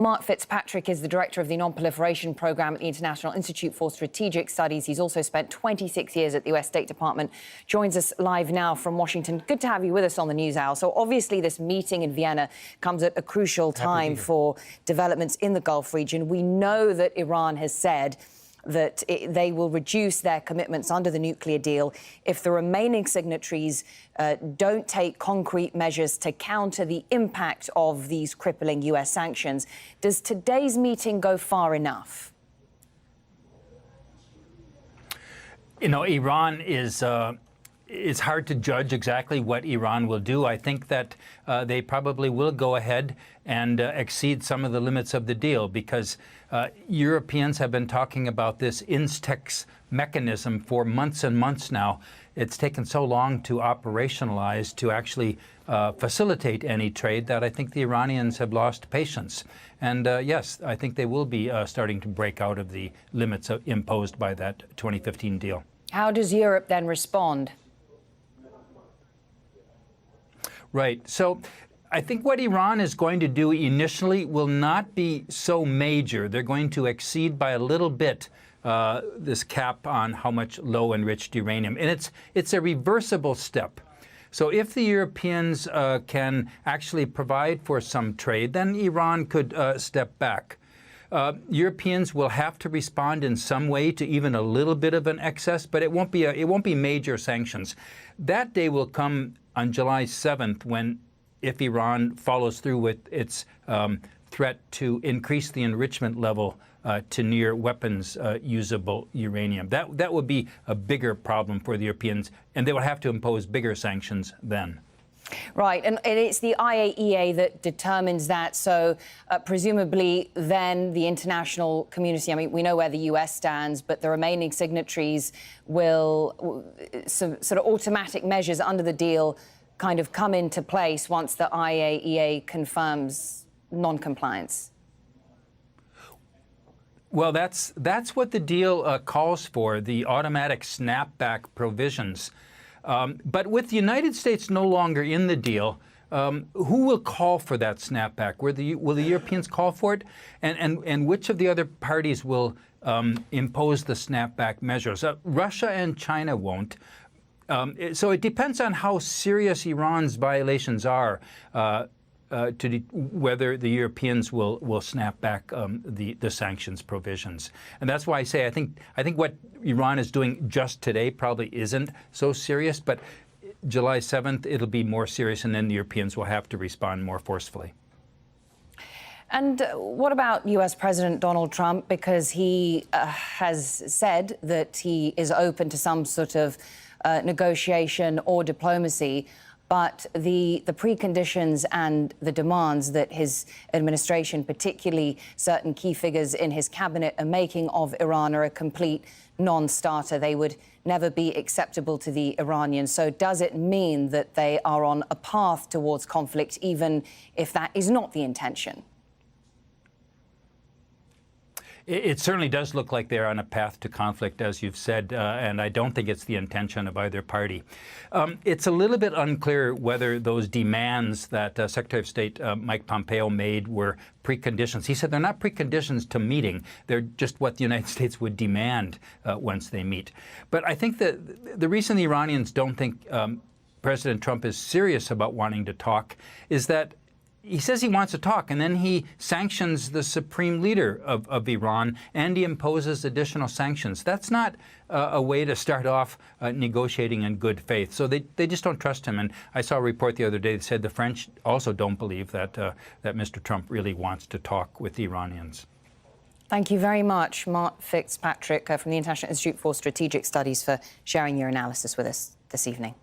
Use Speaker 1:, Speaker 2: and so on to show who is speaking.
Speaker 1: Mark Fitzpatrick is the director of the Non-Proliferation Program at the International Institute for Strategic Studies. He's also spent 26 years at the US State Department. Joins us live now from Washington. Good to have you with us on the News Hour. So obviously this meeting in Vienna comes at a crucial time for developments in the Gulf region. We know that Iran has said that they will reduce their commitments under the nuclear deal if the remaining signatories don't take concrete measures to counter the impact of these crippling US sanctions. Does today's meeting go far enough?
Speaker 2: You know, Iran is... It's hard to judge exactly what Iran will do. I think that they probably will go ahead and exceed some of the limits of the deal because Europeans have been talking about this Instex mechanism for months and months now. It's taken so long to operationalize, to actually facilitate any trade, that I think the Iranians have lost patience. And yes, I think they will be starting to break out of the limits imposed by that 2015 deal.
Speaker 1: How does Europe then respond?
Speaker 2: Right. So I think what Iran is going to do initially will not be so major. They're going to exceed by a little bit this cap on how much low enriched uranium. And it's a reversible step. So if the Europeans can actually provide for some trade, then Iran could step back. Europeans will have to respond in some way to even a little bit of an excess, but it won't be major sanctions. That day will come on July 7th, when, if Iran follows through with its threat to increase the enrichment level to near weapons usable uranium. That would be a bigger problem for the Europeans, and they would have to impose bigger sanctions then.
Speaker 1: Right, and it's the IAEA that determines that, so presumably then the international community, I mean, we know where the US stands, but the remaining signatories will, sort of automatic measures under the deal kind of come into place once the IAEA confirms non-compliance. Well, that's what the deal calls for, the automatic snapback provisions. But with the United States no longer in the deal, who will call for that snapback? Will the Europeans call for it? And which of the other parties will impose the snapback measures? Russia and China won't. So it depends on how serious Iran's violations are whether the Europeans will snap back the sanctions provisions. And that's why I say I think what Iran is doing just today probably isn't so serious, but July 7th it'll be more serious, and then the Europeans will have to respond more forcefully. And what about US President Donald Trump? Because he has said that he is open to some sort of negotiation or diplomacy, but the preconditions and the demands that his administration, particularly certain key figures in his cabinet, are making of Iran are a complete non-starter. They would never be acceptable to the Iranians. So does it mean that they are on a path towards conflict, even if that is not the intention? It certainly does look like they're on a path to conflict, as you've said, and I don't think it's the intention of either party. It's a little bit unclear whether those demands that Secretary of State Mike Pompeo made were preconditions. He said they're not preconditions to meeting. They're just what the United States would demand once they meet. But I think that the reason the Iranians don't think President Trump is serious about wanting to talk is that he says he wants to talk, and then he sanctions the supreme leader of Iran, and he imposes additional sanctions. That's not a way to start off negotiating in good faith. So they just don't trust him. And I saw a report the other day that said the French also don't believe that Mr. Trump really wants to talk with the Iranians. Thank you very much, Mark Fitzpatrick from the International Institute for Strategic Studies, for sharing your analysis with us this evening.